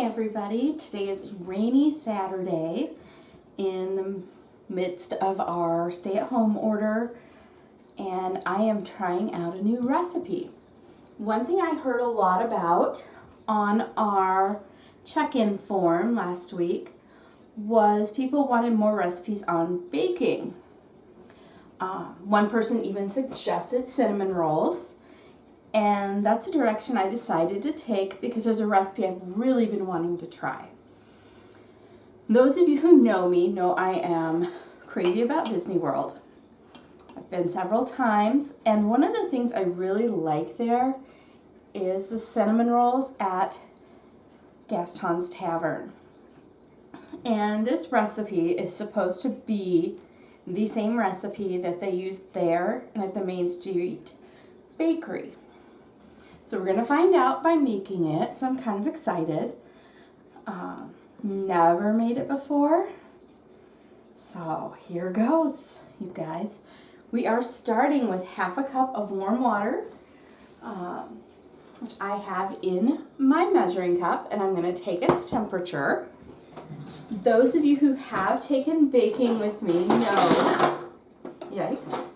Everybody, today is a rainy Saturday in the midst of our stay-at-home order, and I am trying out a new recipe. One thing I heard a lot about on our check-in form last week was people wanted more recipes on baking. One person even suggested cinnamon rolls. And that's the direction I decided to take because there's a recipe I've really been wanting to try. Those of you who know me know I am crazy about Disney World. I've been several times, and one of the things I really like there is the cinnamon rolls at Gaston's Tavern. And this recipe is supposed to be the same recipe that they used there and at the Main Street Bakery. So we're going to find out by making it, so I'm kind of excited. Never made it before. So here goes, you guys. We are starting with half a cup of warm water, which I have in my measuring cup, and I'm going to take its temperature. Those of you who have taken baking with me know, yikes,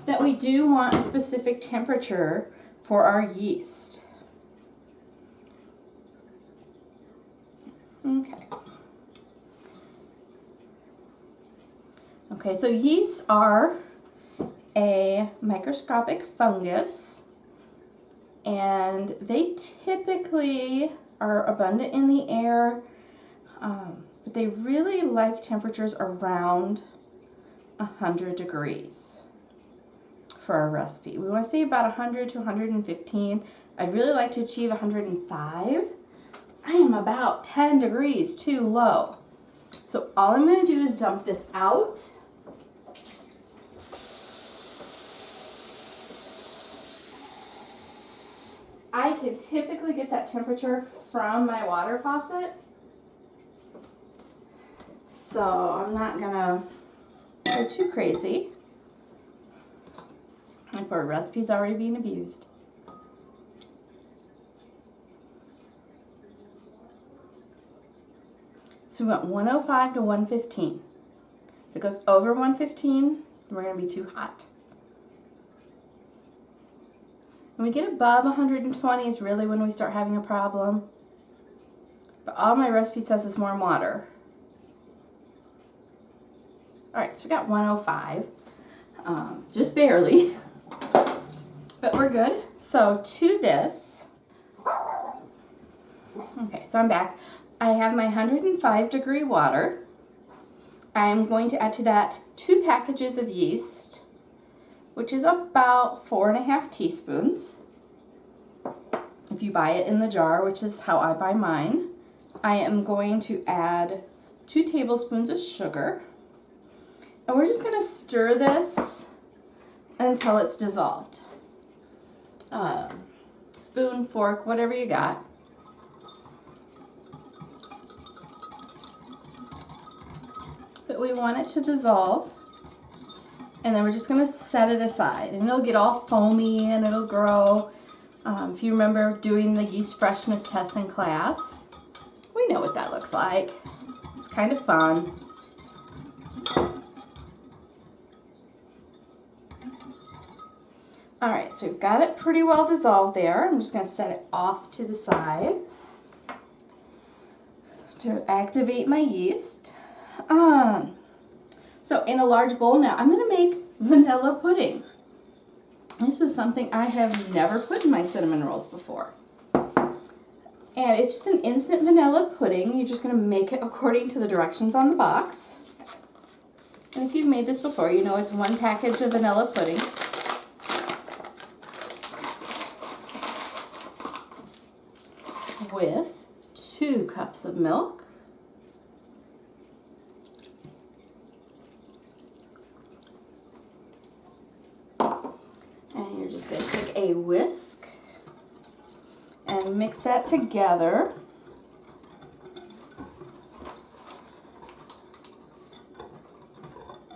that we do want a specific temperature for our yeast. Okay, so yeast are a microscopic fungus, and they typically are abundant in the air, but they really like temperatures around 100 degrees. For our recipe. We want to say about 100 to 115. I'd really like to achieve 105. I am about 10 degrees too low. So all I'm going to do is dump this out. I can typically get that temperature from my water faucet. So I'm not going to go too crazy. Like our recipe's already being abused. So we want 105 to 115. If it goes over 115, we're going to be too hot. When we get above 120 is really when we start having a problem. But all my recipe says is warm water. Alright, so we got 105. Just barely. But we're good. So to this, okay, so I'm back. I have my 105 degree water. I'm going to add to that 2 packages of yeast, which is about 4.5 teaspoons. If you buy it in the jar, which is how I buy mine, I am going to add 2 tablespoons of sugar. And we're just going to stir this until it's dissolved. Spoon, fork, whatever you got. But we want it to dissolve, and then we're just going to set it aside, and it'll get all foamy and it'll grow. If you remember doing the yeast freshness test in class, we know what that looks like. It's kind of fun. Alright, so we've got it pretty well dissolved there. I'm just going to set it off to the side to activate my yeast. So in a large bowl now, I'm going to make vanilla pudding. This is something I have never put in my cinnamon rolls before. And it's just an instant vanilla pudding. You're just going to make it according to the directions on the box. And if you've made this before, you know it's 1 package of vanilla pudding. With 2 cups of milk, and you're just going to take a whisk and mix that together.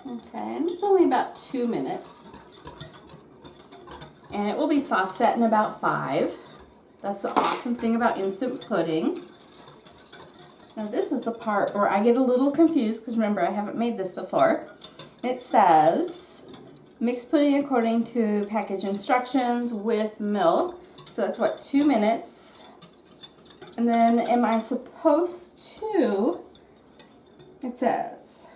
Okay, and it's only about 2 minutes, and it will be soft set in about 5. That's the awesome thing about instant pudding. Now this is the part where I get a little confused because remember I haven't made this before. It says mix pudding according to package instructions with milk. So that's what, 2 minutes. And then am I supposed to, it says,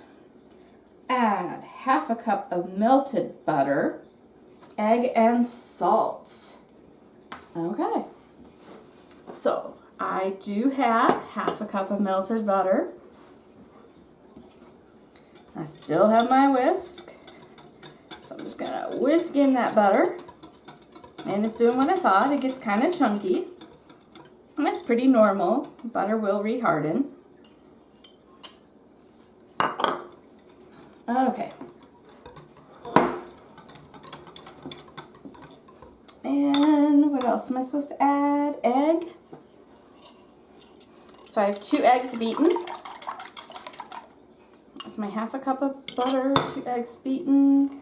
add half a cup of melted butter, egg, and salt. Okay. So I do have half a cup of melted butter. I still have my whisk. So I'm just gonna whisk in that butter. And it's doing what I thought. It gets kind of chunky. And that's pretty normal. Butter will reharden. Okay. And what else am I supposed to add? Egg. So I have 2 eggs beaten. That's my half a cup of butter, 2 eggs beaten.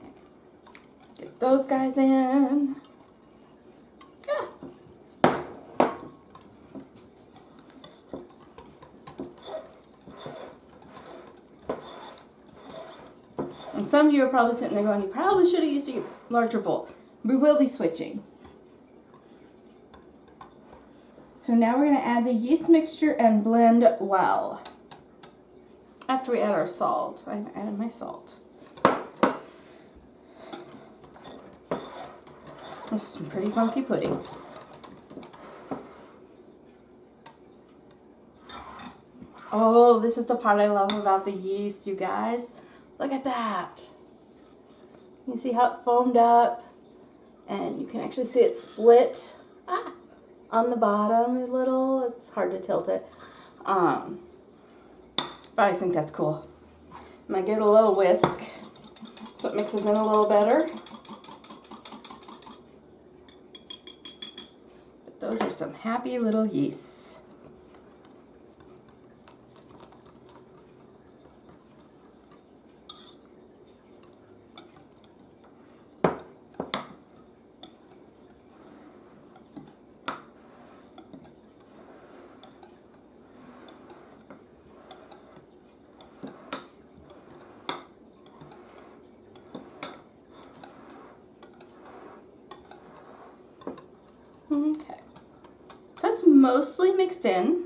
Get those guys in. Yeah. And some of you are probably sitting there going, you probably should have used a larger bowl. We will be switching. So now we're going to add the yeast mixture and blend well. After we add our salt. I've added my salt. This is some pretty funky pudding. Oh, this is the part I love about the yeast, you guys. Look at that. You see how it foamed up? And you can actually see it split on the bottom a little. It's hard to tilt it. But I just think that's cool. I'm going to give it a little whisk so it mixes in a little better. But those are some happy little yeasts. Okay, so it's mostly mixed in.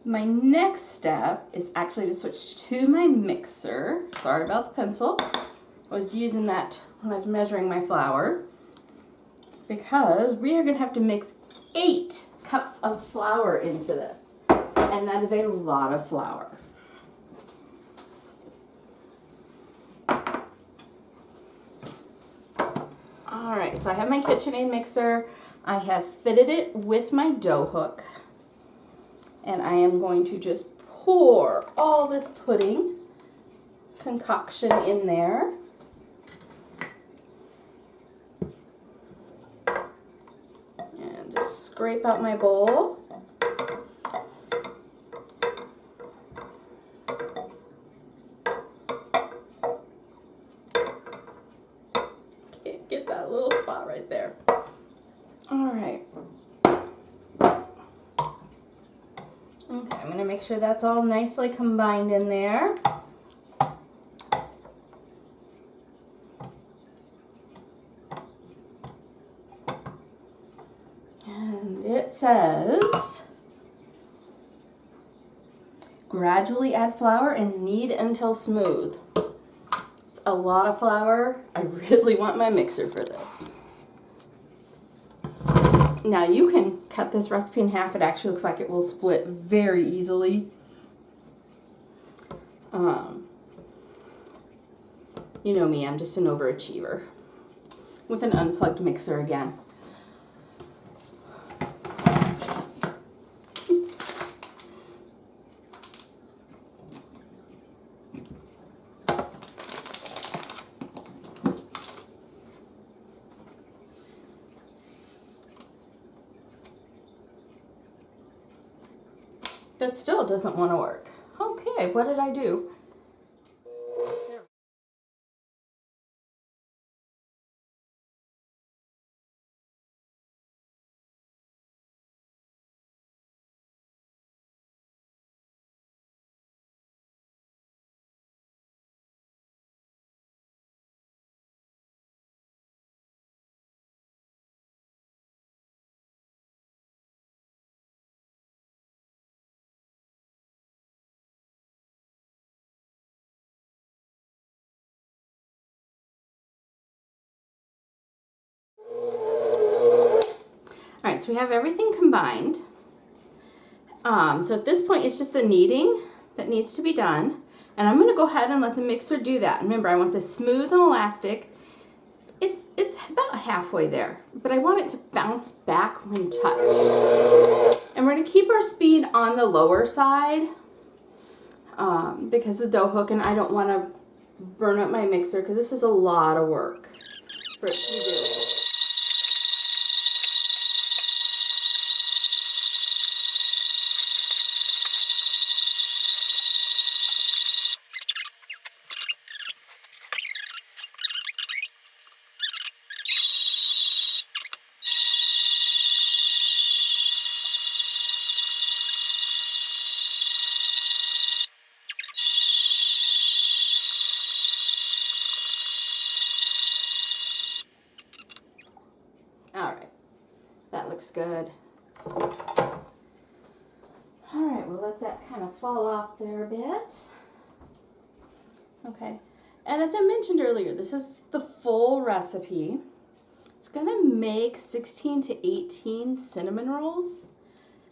My next step is actually to switch to my mixer. Sorry about the pencil. I was using that when I was measuring my flour because we are going to have to mix 8 cups of flour into this, and that is a lot of flour. Alright, so I have my KitchenAid mixer. I have fitted it with my dough hook. And I am going to just pour all this pudding concoction in there. And just scrape out my bowl. Get that little spot right there. All right. Okay, I'm going to make sure that's all nicely combined in there. And it says, gradually add flour and knead until smooth. It's a lot of flour. I really want my mixer for this. Now you can cut this recipe in half. It actually looks like it will split very easily. You know me, I'm just an overachiever. With an unplugged mixer again. That still doesn't want to work. Okay, what did I do? All right, so we have everything combined. So at this point, it's just a kneading that needs to be done. And I'm going to go ahead and let the mixer do that. Remember, I want this smooth and elastic. It's about halfway there, but I want it to bounce back when touched. And we're going to keep our speed on the lower side because the dough hook, and I don't want to burn up my mixer because this is a lot of work for it to be doing. All right, that looks good. All right, we'll let that kind of fall off there a bit. Okay, and as I mentioned earlier, this is the full recipe. It's gonna make 16 to 18 cinnamon rolls.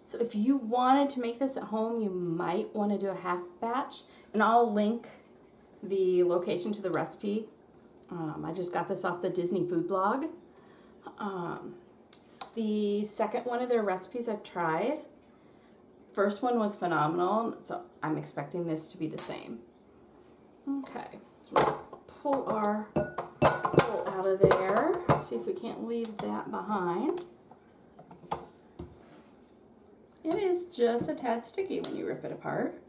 So if you wanted to make this at home, you might want to do a half batch, and I'll link the location to the recipe. I just got this off the Disney food blog. It's the second one of their recipes I've tried. First one was phenomenal, so I'm expecting this to be the same. Okay, so we'll pull our bowl out of there. See if we can't leave that behind. It is just a tad sticky when you rip it apart.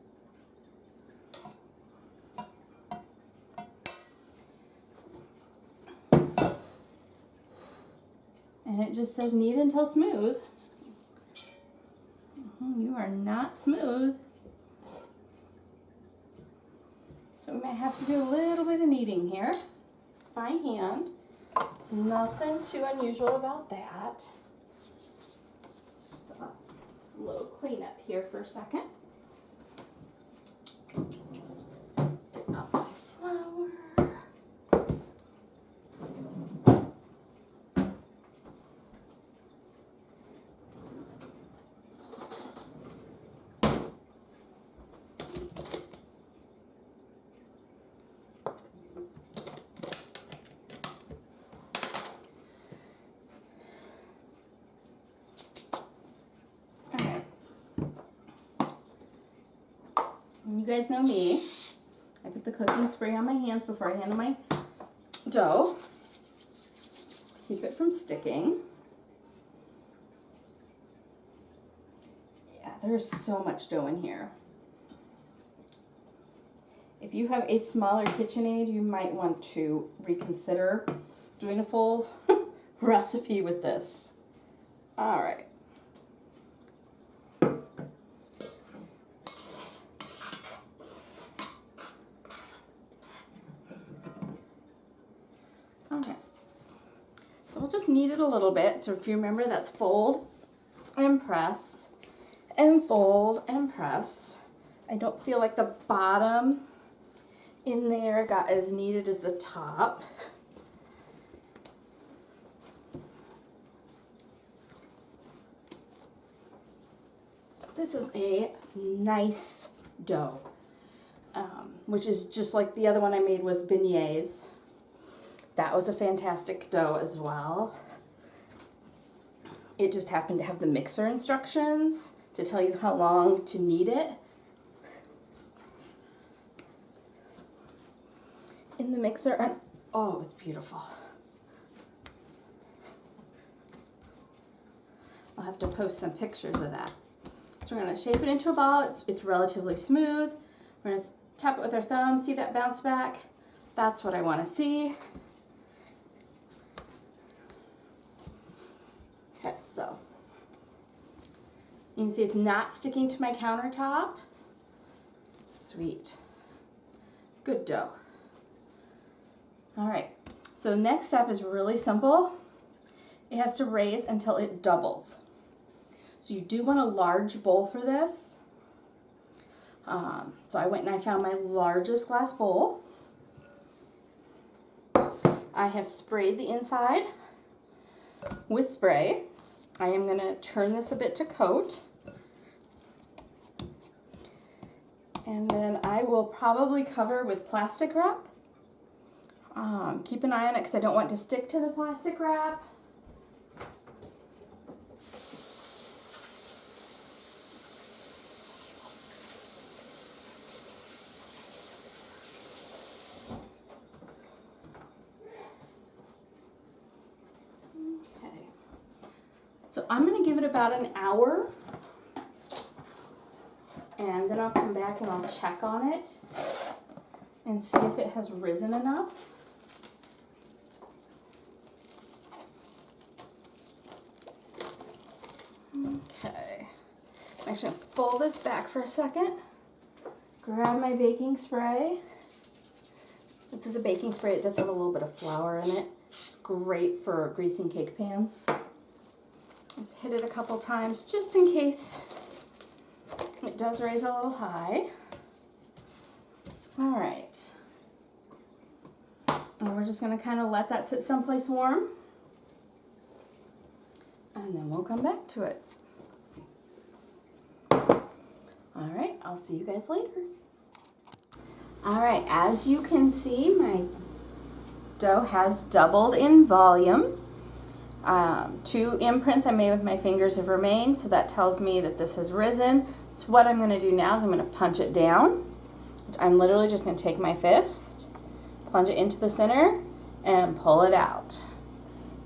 And it just says knead until smooth. You are not smooth. So we might have to do a little bit of kneading here by hand. Nothing too unusual about that. Just a little cleanup here for a second. Get out my flour. And you guys know me. I put the cooking spray on my hands before I handle my dough. Keep it from sticking. Yeah, there's so much dough in here. If you have a smaller KitchenAid, you might want to reconsider doing a full recipe with this. All right. Okay, so we'll just knead it a little bit. So if you remember, that's fold and press and fold and press. I don't feel like the bottom in there got as kneaded as the top. This is a nice dough, which is just like the other one I made was beignets. That was a fantastic dough as well. It just happened to have the mixer instructions to tell you how long to knead it. In the mixer, and oh, it was beautiful. I'll have to post some pictures of that. So we're going to shape it into a ball. It's relatively smooth. We're going to tap it with our thumb, see that bounce back? That's what I want to see. Okay, so you can see it's not sticking to my countertop. Sweet. Good dough. All right, so next step is really simple. It has to raise until it doubles. So you do want a large bowl for this. So I went and I found my largest glass bowl. I have sprayed the inside with spray. I am going to turn this a bit to coat. And then I will probably cover with plastic wrap. Keep an eye on it because I don't want it to stick to the plastic wrap. Okay. So I'm going to give it about an hour. And then I'll come back and I'll check on it and see if it has risen enough. Okay. I'm actually going to pull this back for a second. Grab my baking spray. This is a baking spray. It does have a little bit of flour in it. It's great for greasing cake pans. Just hit it a couple times just in case it does raise a little high. All right. And we're just going to kind of let that sit someplace warm. And then we'll come back to it. All right, I'll see you guys later. All right, as you can see, my dough has doubled in volume. 2 imprints I made with my fingers have remained, so that tells me that this has risen. So what I'm going to do now is I'm going to punch it down. I'm literally just going to take my fist, plunge it into the center, and pull it out.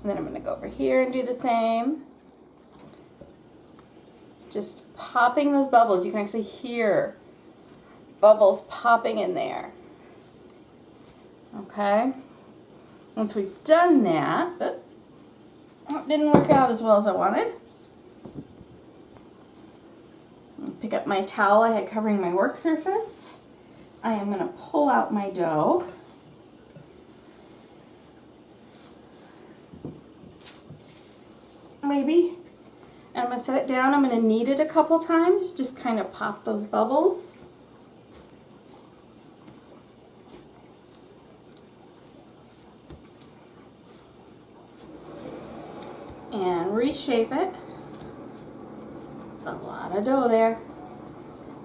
And then I'm going to go over here and do the same. Just popping those bubbles. You can actually hear bubbles popping in there. Okay? Once we've done that, it didn't work out as well as I wanted. Pick up my towel I had covering my work surface. I am going to pull out my dough. Maybe. And I'm going to set it down. I'm going to knead it a couple times. Just kind of pop those bubbles. And reshape it. It's a lot of dough there.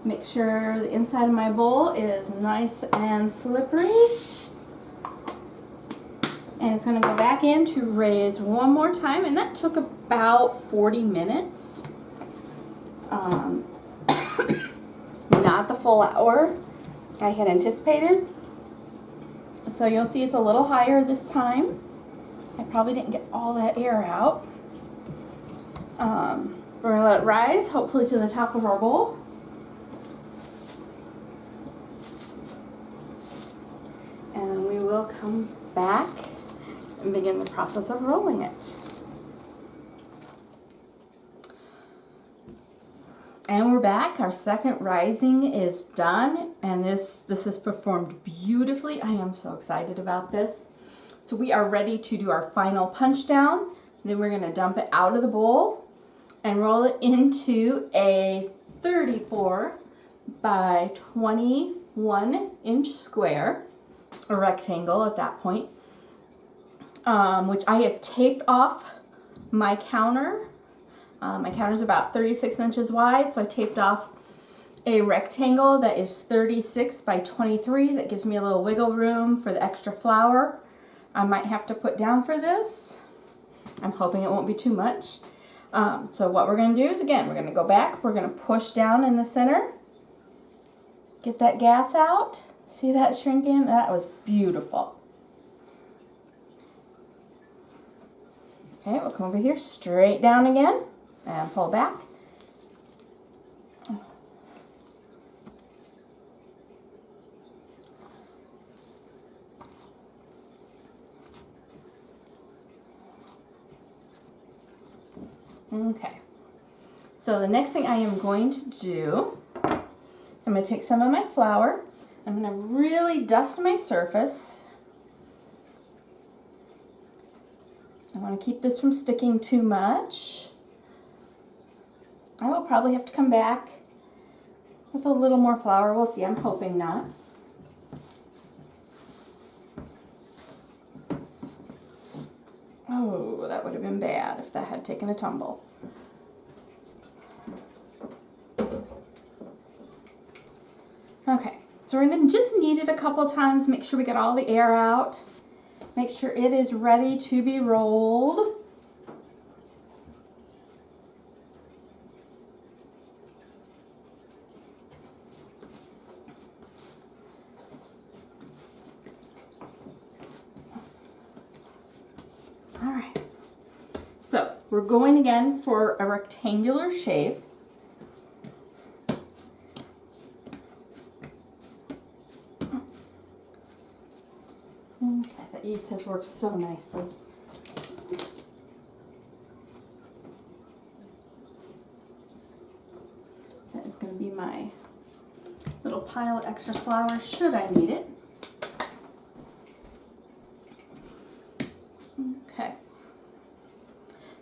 Make sure the inside of my bowl is nice and slippery. And it's going to go back in to raise one more time, and that took about 40 minutes. Not the full hour I had anticipated. So you'll see it's a little higher this time. I probably didn't get all that air out. We're going to let it rise, hopefully to the top of our bowl. And then we will come back and begin the process of rolling it. And we're back. Our second rising is done, and this is performed beautifully. I am so excited about this. So we are ready to do our final punch down. Then we're going to dump it out of the bowl and roll it into a 34 by 21 inch square, a rectangle at that point, which I have taped off my counter. My counter is about 36 inches wide, so I taped off a rectangle that is 36 by 23. That gives me a little wiggle room for the extra flour I might have to put down for this. I'm hoping it won't be too much. So what we're going to do is, again, we're going to go back. We're going to push down in the center. Get that gas out. See that shrinking? That was beautiful. Okay, we'll come over here, straight down again, and pull back. Okay, so the next thing I am going to do, I'm going to take some of my flour. I'm going to really dust my surface. I want to keep this from sticking too much. I will probably have to come back with a little more flour. We'll see. I'm hoping not. Oh, that would have been bad if that had taken a tumble. Okay, so we're gonna just knead it a couple times, make sure we get all the air out. Make sure it is ready to be rolled. All right, so we're going again for a rectangular shape. Okay, that yeast has worked so nicely. That is going to be my little pile of extra flour should I need it. Okay.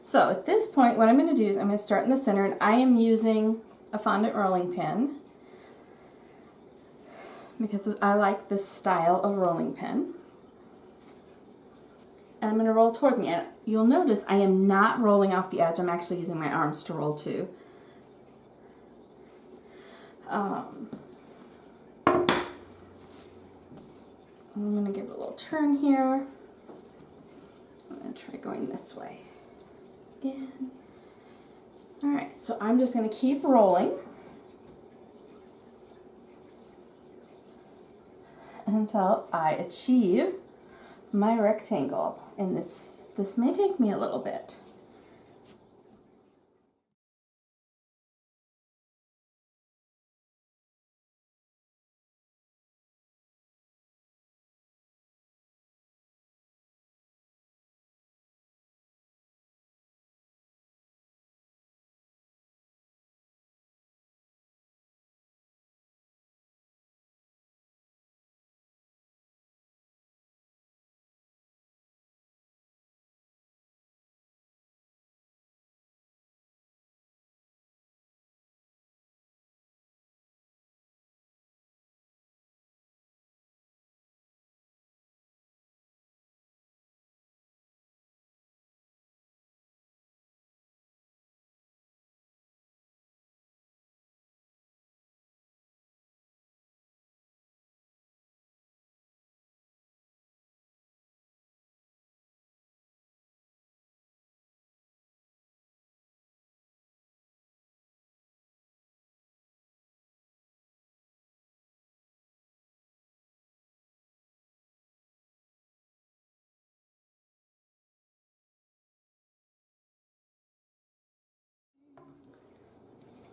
So at this point, what I'm going to do is I'm going to start in the center, and I am using a fondant rolling pin because I like this style of rolling pin. And I'm going to roll towards me. And you'll notice I am not rolling off the edge. I'm actually using my arms to roll too. I'm going to give it a little turn here. I'm going to try going this way again. All right, so I'm just going to keep rolling until I achieve my rectangle. And this may take me a little bit.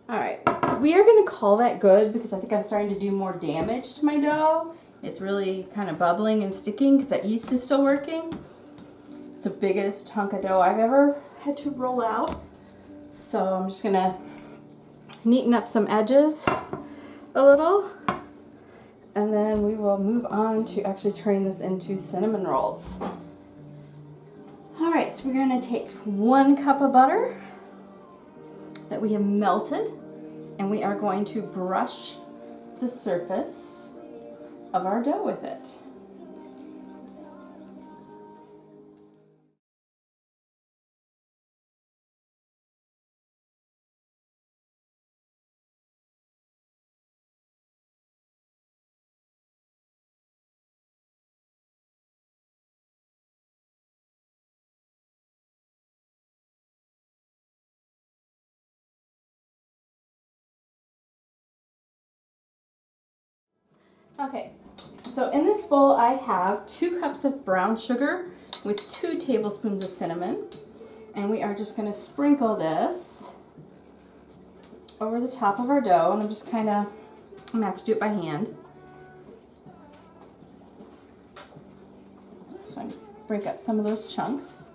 All right, so we are going to call that good because I think I'm starting to do more damage to my dough. It's really kind of bubbling and sticking because that yeast is still working. It's the biggest hunk of dough I've ever had to roll out. So I'm just going to neaten up some edges a little. And then we will move on to actually turning this into cinnamon rolls. All right, so we're going to take 1 cup of butter that we have melted, and we are going to brush the surface of our dough with it. Okay, so in this bowl I have 2 cups of brown sugar with 2 tablespoons of cinnamon, and we are just going to sprinkle this over the top of our dough, and I'm going to have to do it by hand. So I break up some of those chunks.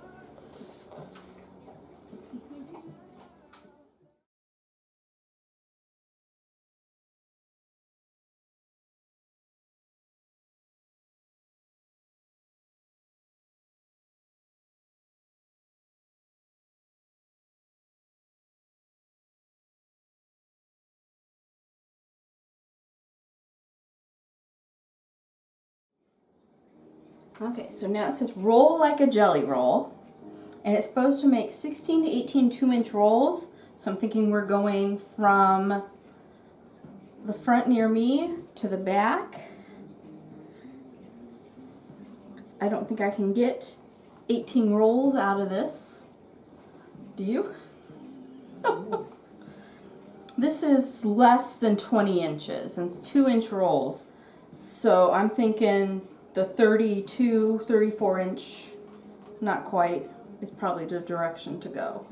Okay, so now it says roll like a jelly roll, and it's supposed to make 16 to 18 2-inch rolls. So I'm thinking we're going from the front near me to the back. I don't think I can get 18 rolls out of this. Do you? This is less than 20 inches and it's 2-inch rolls. So I'm thinking the 32, 34 inch, not quite, is probably the direction to go.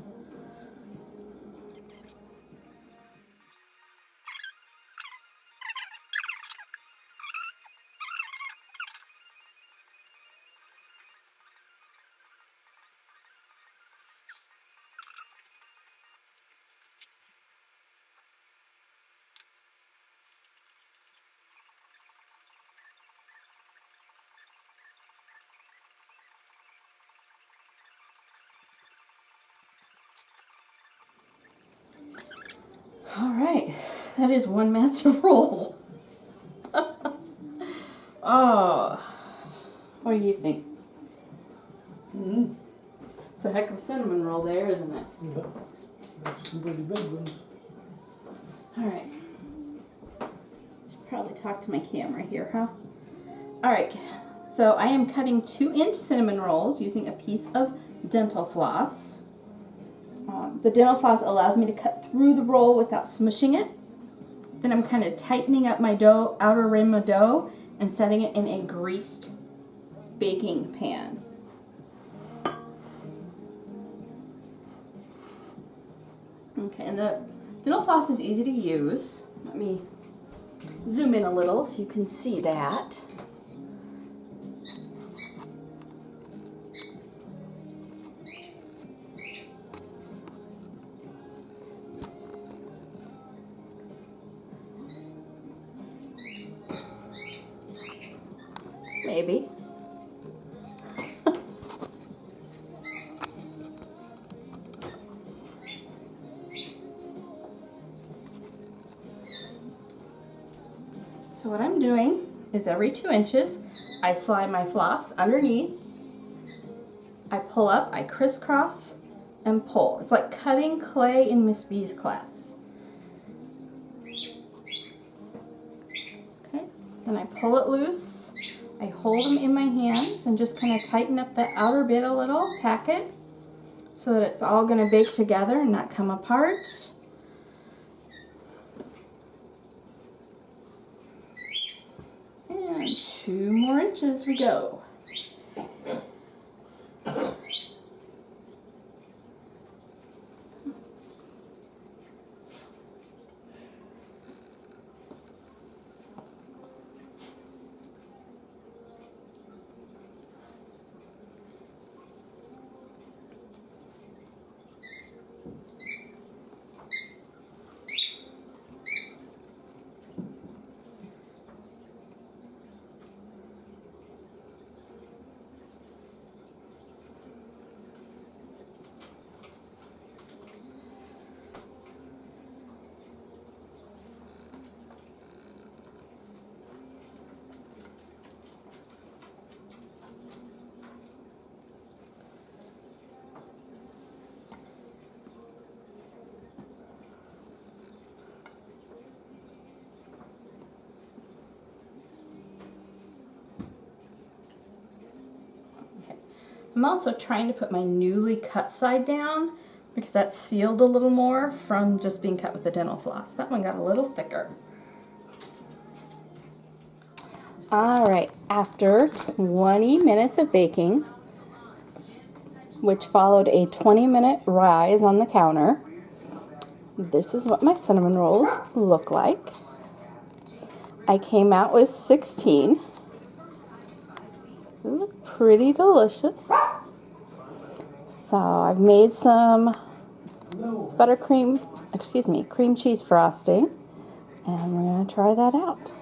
All right, that is one massive roll. Oh, what do you think? Mm-hmm. It's a heck of a cinnamon roll there, isn't it? Yeah. That's some pretty big ones. All right. Should probably talk to my camera here, huh? All right, so I am cutting 2-inch cinnamon rolls using a piece of dental floss. The dental floss allows me to cut through the roll without smushing it. Then I'm kind of tightening up my dough, outer rim of dough, and setting it in a greased baking pan. Okay, and the dental floss is easy to use. Let me zoom in a little so you can see that. Maybe. So what I'm doing is every 2 inches, I slide my floss underneath, I pull up, I crisscross, and pull. It's like cutting clay in Miss B's class. Okay, then I pull it loose, I hold them in my hands and just kind of tighten up the outer bit a little, pack it, so that it's all going to bake together and not come apart. And 2 more inches we go. I'm also trying to put my newly cut side down because that's sealed a little more from just being cut with the dental floss. That one got a little thicker. All right, after 20 minutes of baking, which followed a 20-minute rise on the counter, this is what my cinnamon rolls look like. I came out with 16. They look pretty delicious. So I've made some cream cheese frosting, and we're going to try that out.